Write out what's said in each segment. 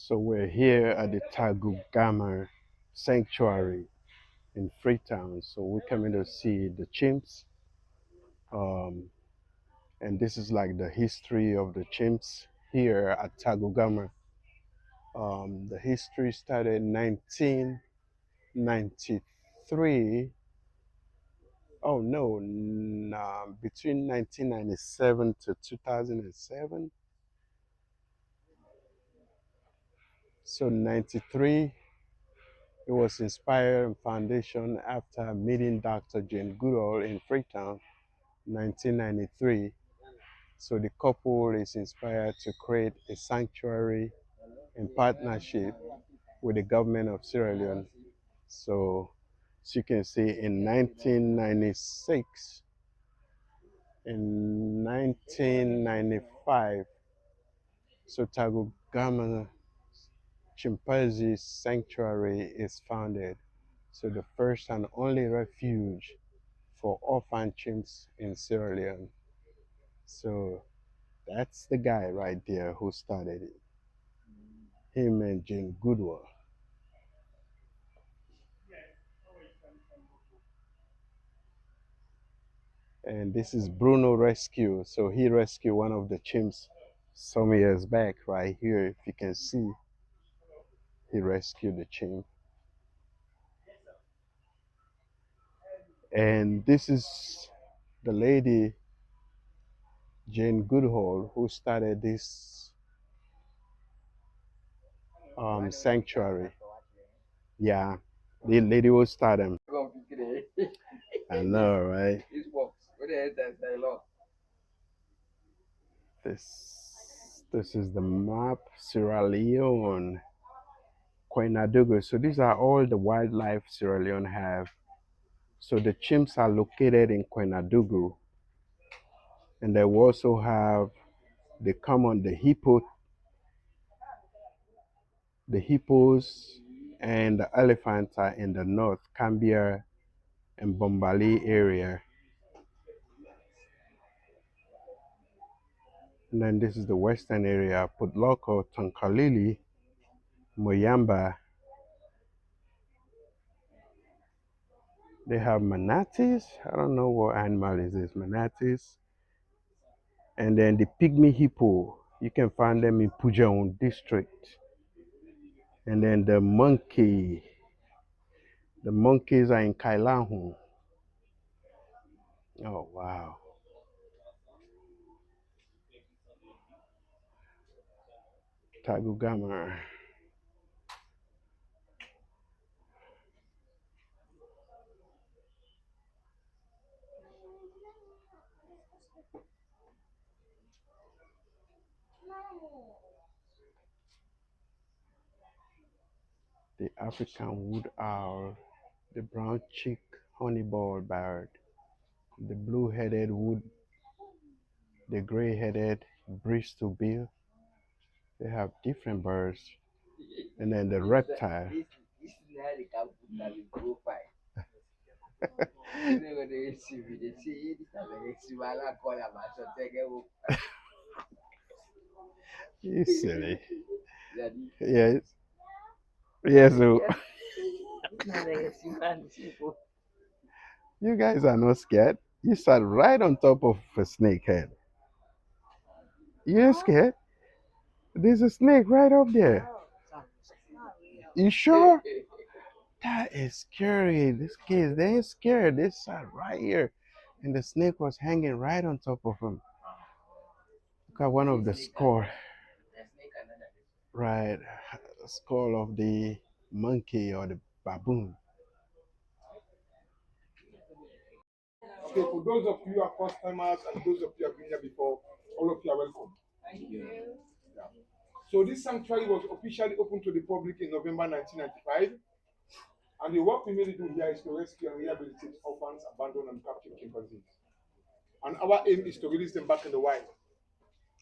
So we're here at the Tacugama Sanctuary in Freetown. So we're coming to see the chimps. Um, and this is like the history of the chimps here at Tacugama. The history started in 1993. Oh no, between 1997 to 2007. So 93, it was inspired and foundation after meeting Dr. Jane Goodall in Freetown, 1993. So the couple is inspired to create a sanctuary in partnership with the government of Sierra Leone. So as you can see, in 1996, in 1995, so Tacugama Chimpanzees Sanctuary is founded. So the first and only refuge for orphan chimps in Sierra Leone. So that's the guy right there who started it. Him and Jane Goodall. And this is Bruno Rescue. So he rescued one of the chimps some years back right here. If you can see, he rescued the chimp. And this is the lady, Jane Goodall, who started this sanctuary. Yeah, the lady who started them. I know, right? This is the map, Sierra Leone, Koinadugu. So these are all the wildlife Sierra Leone have. So the chimps are located in Koinadugu, and they also have the common the hippos and the elephants are in the north, Cambia and Bombali area. And then this is the western area, Putloko, Tonkalili, Moyamba. They have manatees. I don't know what animal is this, manatees. And then the pygmy hippo, you can find them in Pujaun district. And then the monkeys are in Kailahu. Oh wow. Tacugama. The African wood owl, the brown cheek honeyball bird, the blue-headed wood, the gray-headed Bristol bill. They have different birds. And then the reptile. You silly. Yes. Yes. So you guys are not scared. You sat right on top of a snake head. You ain't scared? There's a snake right up there. You sure? That is scary. These kids, they ain't scared. They sat right here. And the snake was hanging right on top of him. Look at one of the skull. Right. Skull of the monkey or the baboon. Okay, for those of you who are first timers and those of you who have been here before, all of you are welcome. Yeah. So this sanctuary was officially opened to the public in November 1995, and the work we mainly do here is to rescue and rehabilitate orphans, abandoned and captured chimpanzees. And our aim is to release them back in the wild.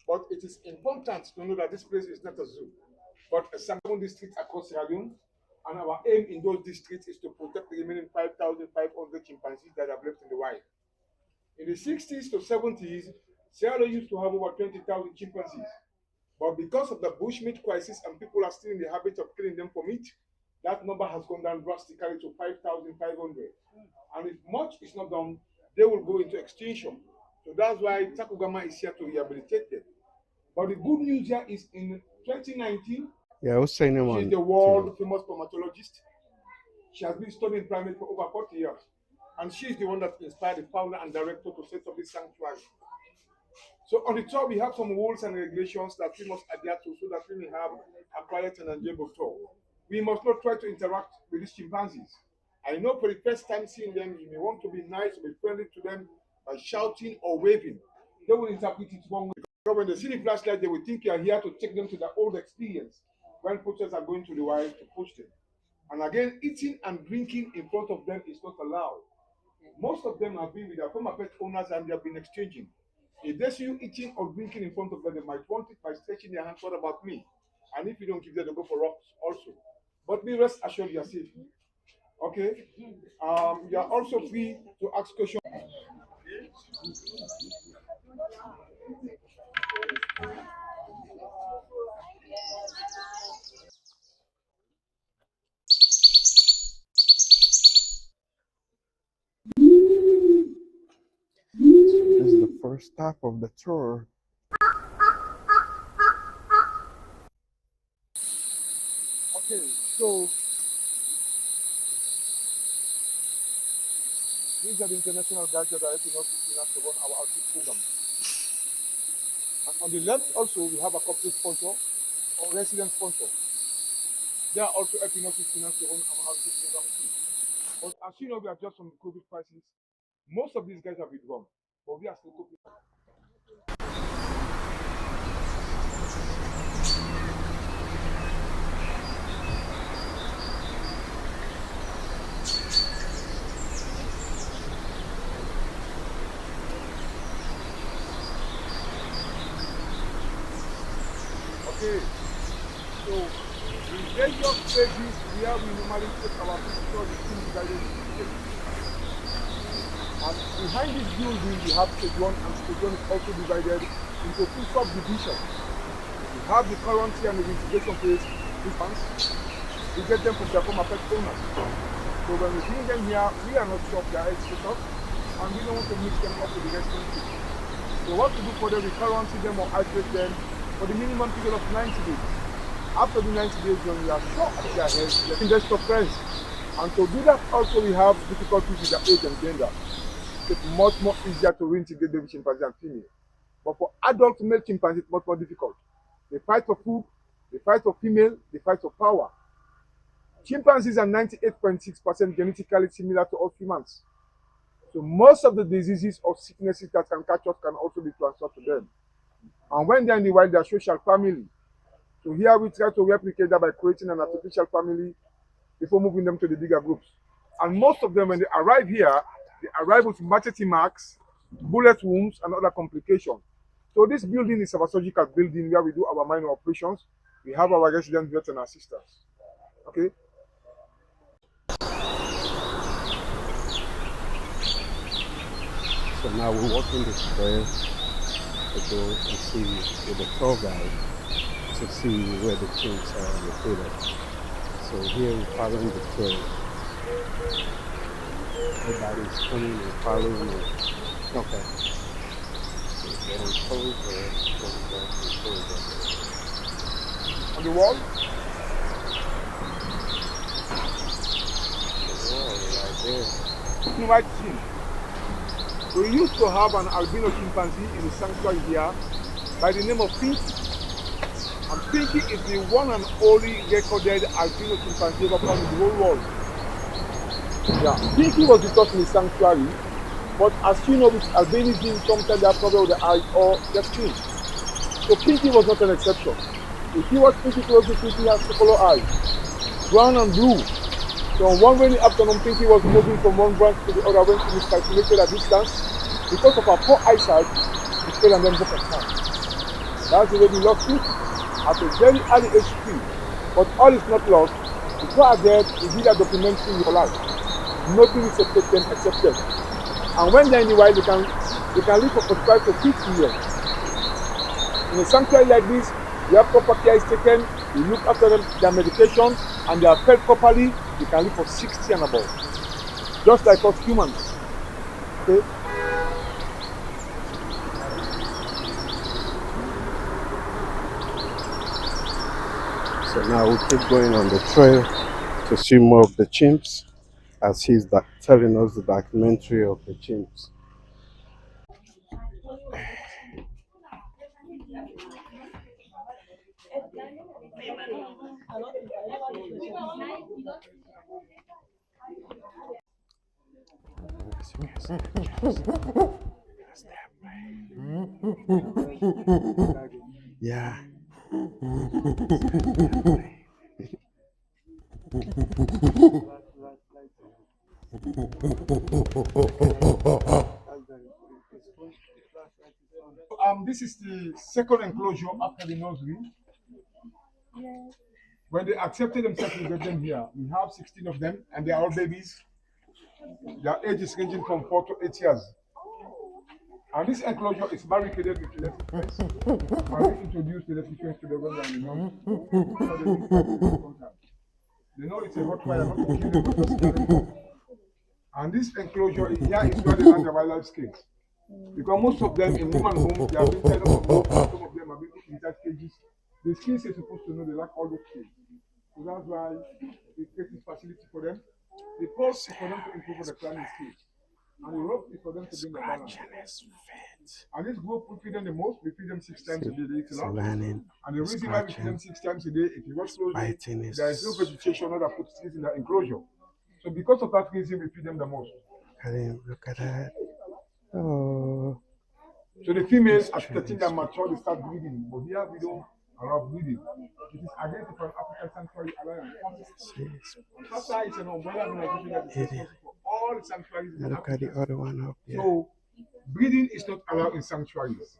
But it is important to know that this place is not a zoo, but a 7 districts across Sierra Leone. And our aim in those districts is to protect the remaining 5,500 chimpanzees that have left in the wild. In the 60s to 70s, Sierra Leone used to have over 20,000 chimpanzees. But because of the bushmeat crisis and people are still in the habit of killing them for meat, that number has gone down drastically to 5,500. And if much is not done, they will go into extinction. So that's why Tacugama is here to rehabilitate them. But the good news here is in 2019, Yeah, what's saying she is on the TV? world famous primatologist. She has been studying primates for over 40 years. And she is the one that inspired the founder and director to set up this sanctuary. So on the top, we have some rules and regulations that we must adhere to so that we may have a quiet and enjoyable tour. We must not try to interact with these chimpanzees. I know for the first time seeing them, you may want to be nice or be friendly to them by shouting or waving. They will interpret it one way. Because when they see the flashlight, they will think you are here to take them to their old experience when poachers are going to the wild to poach them. And again, eating and drinking in front of them is not allowed. Most of them have been with their former pet owners and they have been exchanging. If they see you eating or drinking in front of them, they might want it by stretching their hands. What about me? And if you don't give them, they go for rocks also. But be rest assured you are safe. Okay? You are also free to ask questions. This is the first stop of the tour. Okay, so these are the international guys that are helping us to run our outreach program. And on the left also, we have a corporate sponsor or resident sponsor. They are also helping us to run our outreach program too. But as you know, we are just from the COVID crisis. Most of these guys have withdrawn, but we are still coping. Okay, so in various stages where we normally take our physical team guided education. And behind this building, we have stage 1, and stage 1 is also divided into 2 subdivisions. We have the currency and the integration phase, we get them from their former pet owners. So when we bring them here, we are not sure they are educators, and we don't want to mix them up with the rest of the people. So what to do for them, we currency them or isolate them for the minimum period of 90 days. After the 90 days, when we are sure of their health, we are investor friends. And to do that, also we have difficulties with their age and gender. It's much more easier to reintegrate the chimpanzee and female. But for adult male chimpanzees, it's much more difficult. They fight for food, they fight for female, they fight for power. Chimpanzees are 98.6% genetically similar to all humans. So most of the diseases or sicknesses that can catch us can also be transferred to them. And when they're in the wild, they're social family. So here we try to replicate that by creating an artificial family before moving them to the bigger groups. And most of them, when they arrive here, they arrive with machete marks, bullet wounds, and other complications. So this building is a surgical building where we do our minor operations. We have our resident vets and assistants. Okay? So now we're walking the square to go and see with the tour guide to see where the chimps are located. So here we're following the trail. Everybody's coming and following it. Okay. So getting closer, closer. On the wall? The wall right there. You might see. We used to have an albino chimpanzee in the sanctuary here by the name of Pinky. And Pinky is the one and only recorded albino chimpanzee ever found in the whole world. Yeah, Pinky was with us in the sanctuary, but as you know, with albinism, sometimes they have problem with the eyes or their skin. So Pinky was not an exception. If you watch Pinky closely, Pinky has color eyes, brown and blue. So on one rainy afternoon, Pinky was moving from one branch to the other when she miscalculated a distance. Because of her poor eyesight, she fell and then broke her hand. That's the way we lost Pinky at a very early age too. But all is not lost. Before her death, we did a documentary in your life. Nothing is accepted. And when they're in the wild, they can live for 45 to 50 years. In a sanctuary like this, Their proper care is taken, we look after them, their medication, and they are fed properly, they can live for 60 and above. Just like us humans. Okay? So now we keep going on the trail to see more of the chimps as he's telling us the documentary of the chimps. Yeah. This is the second enclosure after the nursery. When they accepted themselves to get them here, we have 16 of them, and they are all babies. Their age is ranging from 4 to 8 years. And this enclosure is barricaded with electric fence. And we introduce the electric fence to the women and the nurse. They know it's a hot fire, not to kill them, but just scare them. And this enclosure here is where they learn their wildlife skills. Because most of them in woman homes, they have been tied up on ropes, some of them have been put in inside cages. The skills they're supposed to know, they lack all those skills. So that's why we create this facility for them. The post is for them to improve the climbing skills. And the rope is for them to bring the balance. And this group, we feed them the most, we feed them 6 times a day. They eat a lot. And the reason why we feed them 6 times a day, if you watch closely, there is no vegetation that puts things in the enclosure. So because of that reason, we feed them the most. Look at that. Oh. So the females, after 13 are mature, they start breeding. But here we don't allow breeding. It is against the Pan-African Sanctuary Alliance. SASA is an umbrella organization that is responsible for all the sanctuaries in Look at the other one up here. So breeding is not allowed in sanctuaries.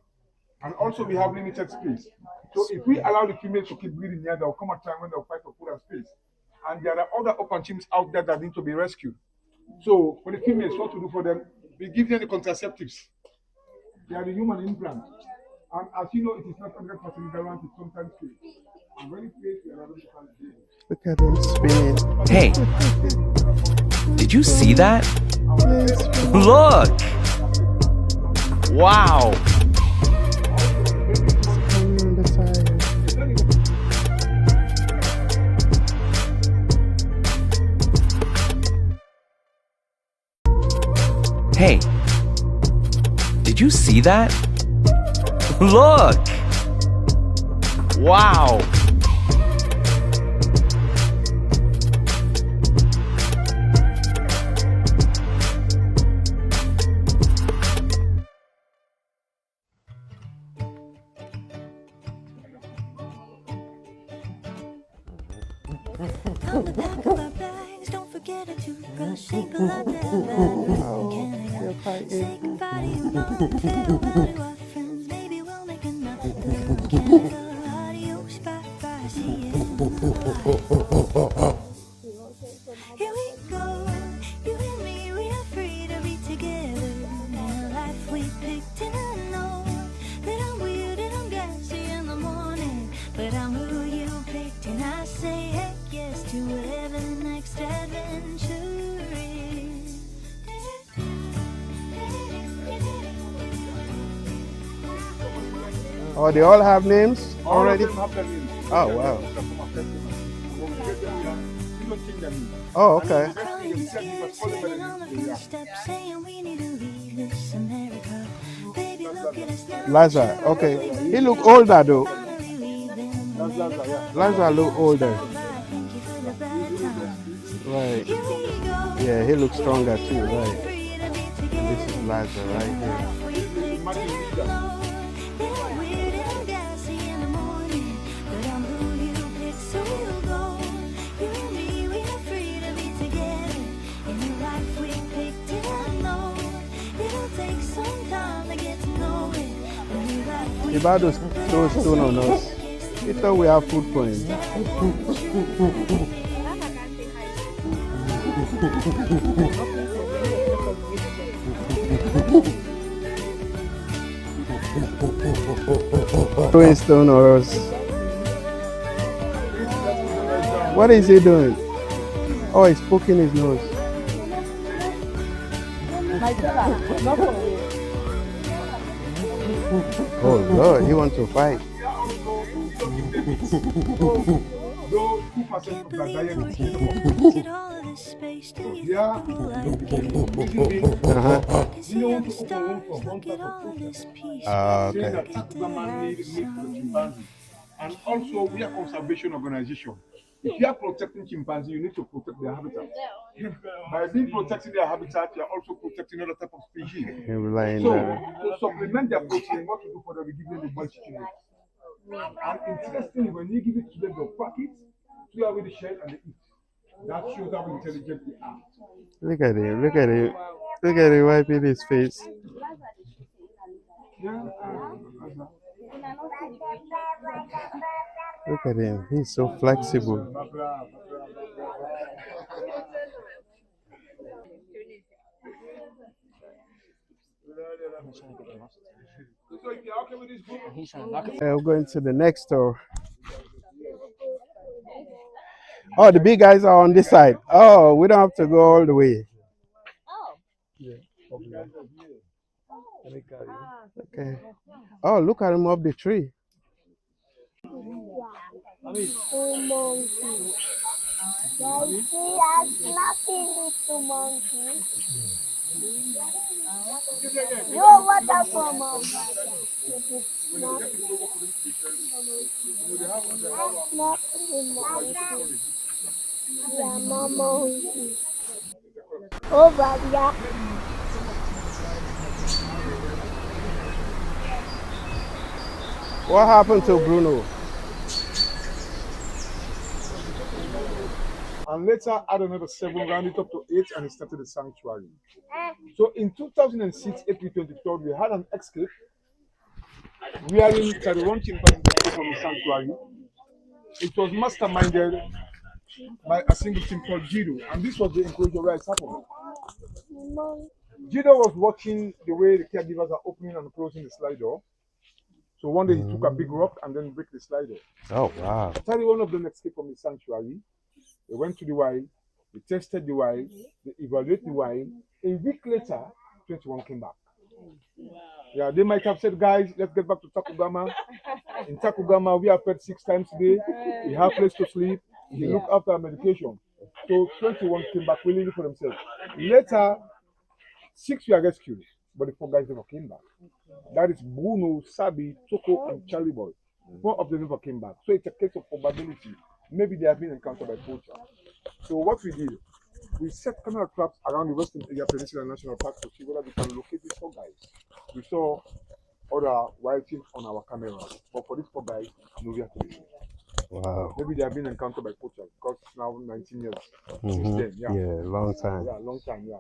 And also we have limited space. So if we allow the females to keep breeding here, there will come a time when they'll fight for food and space. And there are other open chimps out there that need to be rescued. So for the females, what to do for them? We give them the contraceptives. They are the human implant. And as you know, it is not 100% guaranteed, it's sometimes fake. And when it fails, we are not going to look at him spinning. Hey, did you see that? Look! Wow! Hey, did you see that? Look! Wow! On the back of our bags, don't forget a toothbrush, shake a lot that say goodbye to you, mom, farewell to our friends, maybe we'll make another Canada, adios, bye-bye, see you. Here we go, you and me, we are free to be together, in a life we picked, and I know that I'm weird and I'm gassy in the morning, but I'm who you picked, and I say heck yes to whatever the next adventure is. Oh, they all have names already? All of them have their names. Oh, wow. We don't change their names. Oh, okay. Lazar, okay. He look older though. Lazar look older. Right. Yeah, he looks stronger too, right. This is Lazar right here. He about to throw a stone on us. He thought we have food for him. Throwing stone on us. What is he doing? Oh, he's poking his nose. Oh Lord, he wants to fight. Though 2% Can't of the believe diet that we're is here. made up of Look at all this space. Do you yeah. think we'll like it? Uh-huh. Cause we are the stars. Look at all this peace. Saying Okay. that Tacugama need for the chimpanzee. And also, we are conservation organization. If you are protecting chimpanzee, you need to protect their habitat. By being protecting their habitat, you are also protecting other type of species. So, to supplement their protein, what to do for them, we give them the bunch chicken. And interestingly, when you give it to them, they'll crack it, throw away the shell, and they eat. That shows how intelligent they are. Look at him. Look at him. Look at him wiping his face. Yeah. Look at him. He's so flexible. So if you're okay with this book, We're going to the next store. Oh, the big guys are on this side. Oh, we don't have to go all the way. Okay. Oh, look at him up the tree. Little monkey. Daddy, that's nothing, little monkey. No water for my brother. It's not the monkey. Yeah, my monkey. Over there. What happened to Bruno? and later add another 7, round it up to 8, and he started the sanctuary. So in 2006, April 23rd, we had an escape wherein 31 chimpanzees from the sanctuary. It was masterminded by a single team called Jido, and this was the enclosure where it happened. Jido was watching the way the caregivers are opening and closing the slide door. So one day he took a big rock and then break the slide door. Oh, wow. 31 of them escaped from the sanctuary. They went to the wild, they tested the wild, they evaluated the wild. A week later, 21 came back. Yeah, they might have said, guys, let's get back to Tacugama. In Tacugama, we are fed 6 times a day. We have place to sleep. We look after our medication. So 21 came back willingly for themselves. Later, 6 were rescued, but the 4 guys never came back. That is Bruno, Sabi, Toko, and Charlie Boy. 4 of them never came back. So it's a case of probability. Maybe they have been encountered by poachers. So what we did, we set camera traps around the Western Area Peninsula National Park to see whether we can locate these 4 guys. We saw other wild things on our cameras, but for these 4 guys, no reactivation. Wow. Maybe they have been encountered by poachers because it's now 19 years since then. Yeah. Yeah, long time. Yeah, long time. Yeah.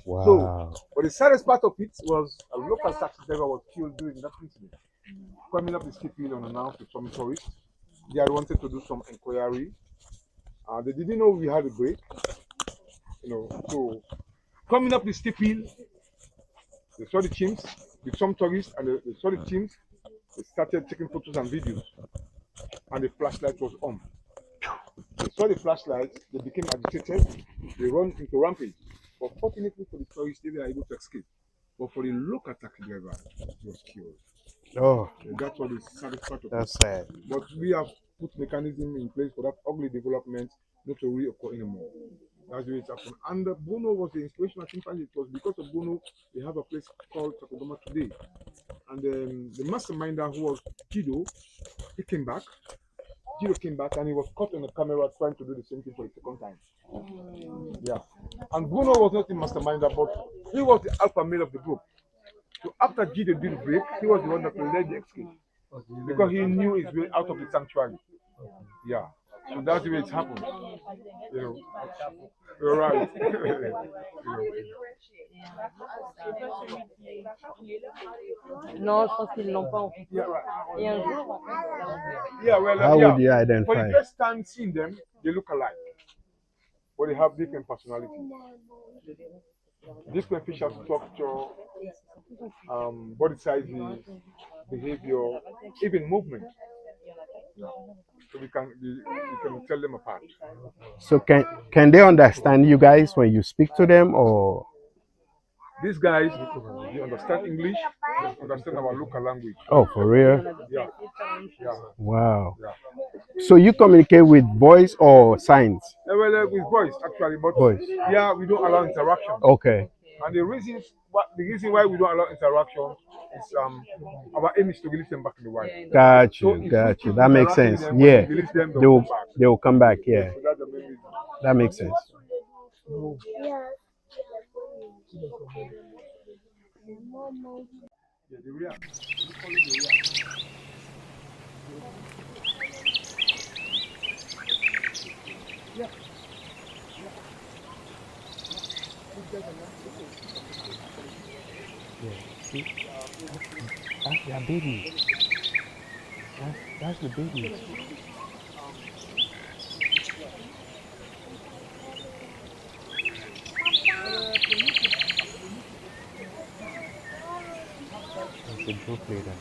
Wow. So, but the saddest part of it was a local taxi driver was killed during that incident. Coming up the steep hill unannounced with some tourists. They had wanted to do some inquiry. They didn't know we had a break. So coming up the steep hill, they saw the chimps with some tourists, and they saw the chimps. They started taking photos and videos, and the flashlight was on. They saw the flashlight, they became agitated, they run into rampage. But fortunately for the tourists, they were able to escape. But for the local taxi driver, he was killed. Oh, That's what is saddest part of that's it. sad. But we have put mechanism in place for that ugly development not to reoccur anymore. That's the way it happened. And Bruno was the inspirational chimpanzee. It was because of Bruno they have a place called Tacugama today. And the masterminder who was Jido, he came back. Jido came back and he was caught on the camera trying to do the same thing for the 2nd time. Yeah. And Bruno was not the masterminder, but he was the alpha male of the group. So after Jido did break, he was the one that led the escape. Because he knew his way out of the sanctuary. Yeah. So that's the way it happened. You're right. Non, je pense qu'ils l'ont pas en fait. Yeah, right. Et un jour, Yeah, well, How yeah. would you For identify? the first time seeing them, they look alike. But they have different personalities. Different facial structure, body sizes, behavior, even movement. Yeah. so we can tell them apart. So can they understand you guys when you speak to them, or? These guys, they understand English, they understand our local language. Oh, for real? Yeah, yeah, Wow. yeah. So you communicate with voice or signs? Well, with voice actually, but Voice. yeah, we don't allow interaction. Okay. And the reason why we don't allow interaction is our aim is to release them back in the wild. Got So you. if Got we you. keep That makes interacting sense. with them, when Yeah. we release them, They they'll will. come back. They will come back. Yeah. So that's the main reason. That makes sense. Yeah, the real. We call it the real. Yeah. See? That's their baby. That's the baby. It's a group leader.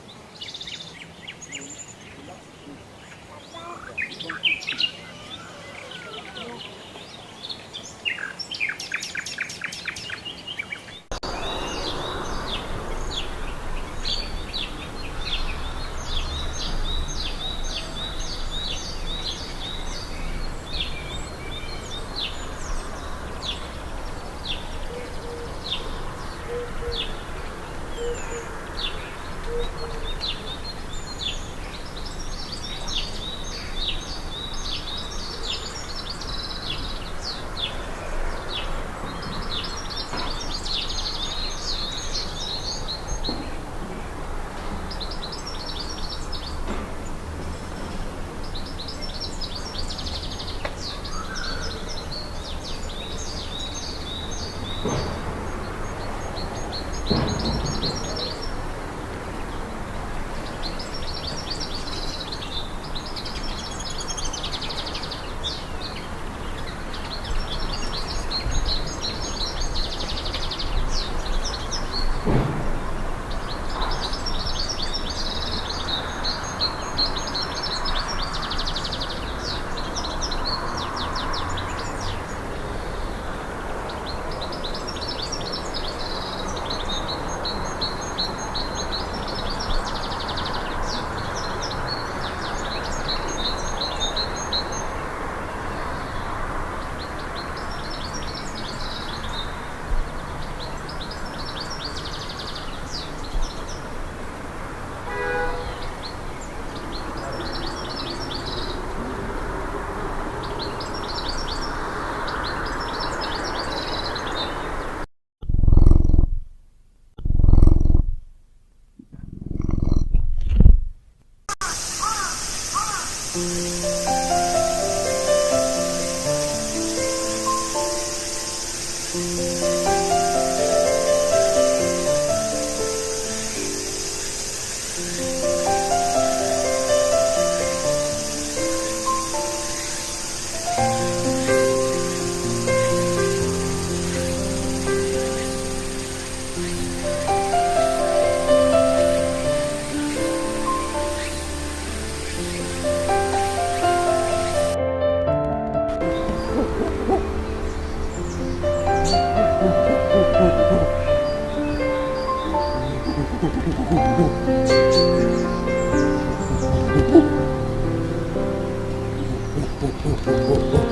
Whoa.